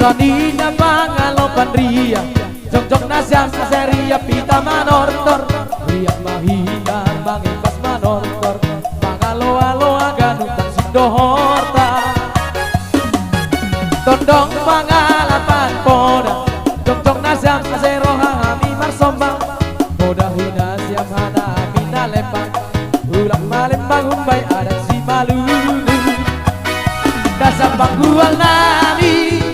Tonina pangalopan ria Jong-jong nasyam seria pita manortor Ria mahina mangipas manortor Pangaloa-loa ganutan sindohorta Tondong pangalapan poda Jong-jong nasyam seroha hami marsomba Poda hina siam hana mina lepang Ulang malembang humbai adat si malulu Dasar panggual nami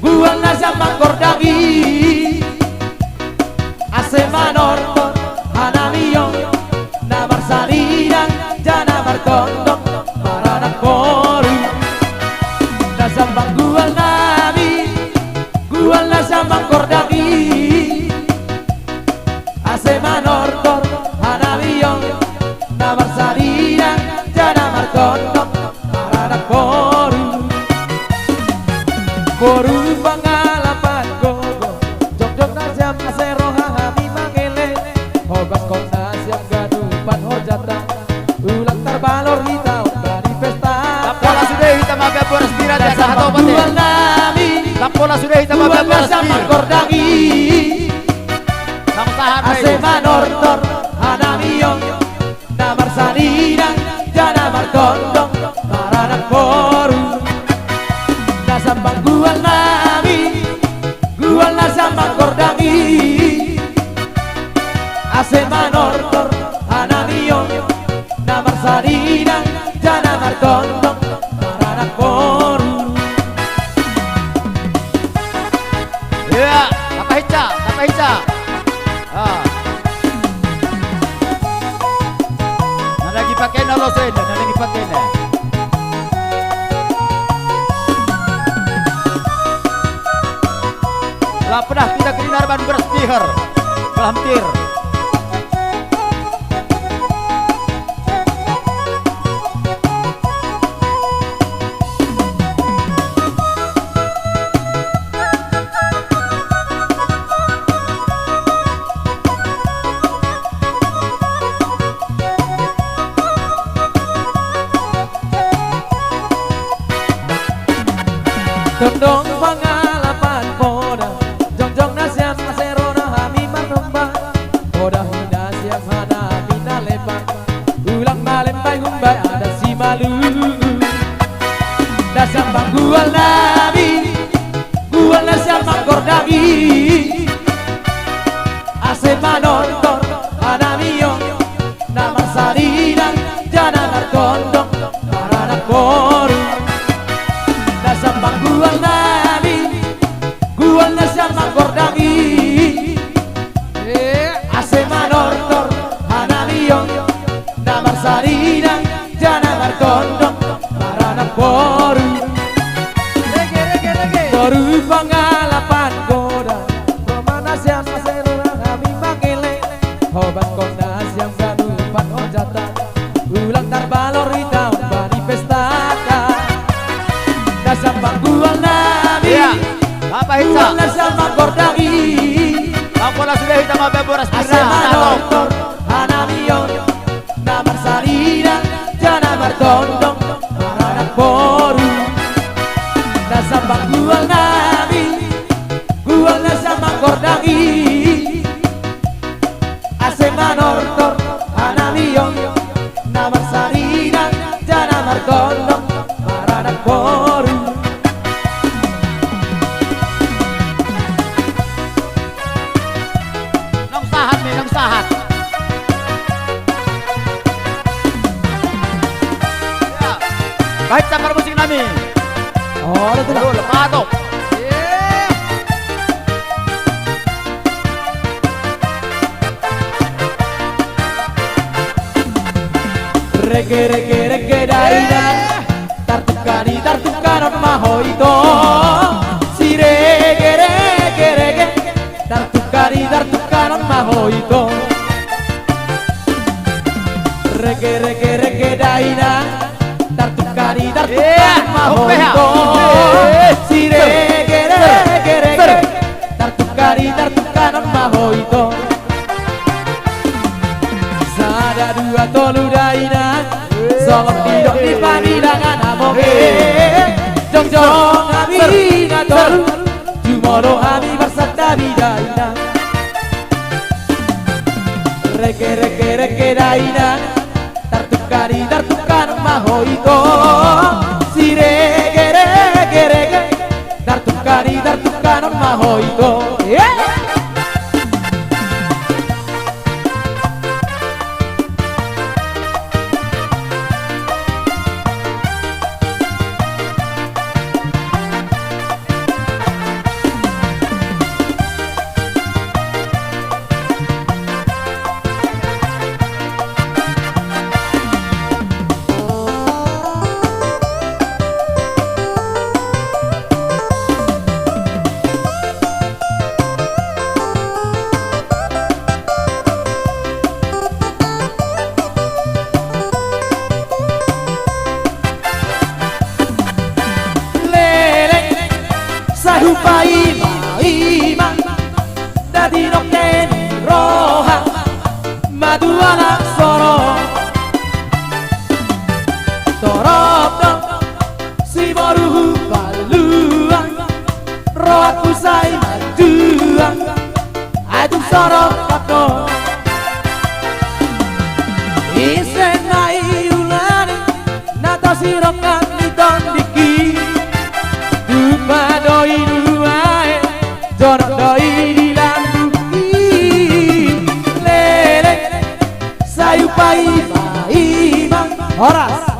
Buang nasa mangkor dagi Ase manortor Hanamiyong Nabar saridang Janabar kondong Maranak koru Nasa panggual nami Gual nasa mangkor dagi Ase manortor Hanamiyong Nabar saridang Janabar kondong Maranak koru Koru pangalapan gogo Jog-jog nasyam seroha hami mangele Hobas kong nasyam gadupan hojata Ulang terbalor hita di pesta Lapola sudah hitam apa boras birat ya sah atau Bual nami Lapola sudah hitam apa Bual boras nasa birat mangkor dagi Sang tahan Ase manortor Hanamiyong Namar saridang Janamar kondong Maranak koru Nasambang gual nami Gual nasambang kordami Ase manortor Hanamiyong Namar saridang Janamar kondong Maranak koru Ya, apa hica Nada lagi pakai nolosen, nada lagi pakai Lah pernah kita kelinarban berspihar Hampir Tondong pangalapan poda Jong-jong nasyam serona hami marnomba Poda hina siam hana mina lepang Ulang malembay humbai ada si malu Dasam panggual nabi Gual nasyam mangkor dagi Ase manortor hanamiyong Namar saridang janamar kondong Maranak koru Dasam panggual nami Gual nasam mangkor dagi Ase manortor Hanamiyong Namar saridang Janamar kondong Maranak koru Koru pangalapan goda Romana siam serura kami mangele Hobat kondas yang gadupan hojata Ulang tarbalor hita bani pestaka Dasam panggual nami apa hica Gual nasam mangkor dagi Lapola sudah hitam apa boras Ase birat manortor Hanamiyong Namar saridang Janamar kondong Maranak koru Dasam panggual nami Gual nasam mangkor dagi Ase manortor Hanamiyong Namar saridang Janamar kondong Maranak koru Nong sahat Ya. Baik sakar musik nami Oh, itu lah. Betul, patok Rege daida Tartukani mahoito Si rege Tartukani mahoito Rege daida Tartukani mahoito Si rege Tartukani mahoito Sada dua tolu daida Solok didok di panidangan amoge Jong jong abi ngator gere daina tartukan mahoito sire gere tartukan mahoito Sahupai maima dadi noken roha madu anak soro torop si boruhu baluang rohaku say maduang adu soro kato isenai ulane nata sirokan ditondiki doi duae jono doi dilambuki lele sayu pai maima horas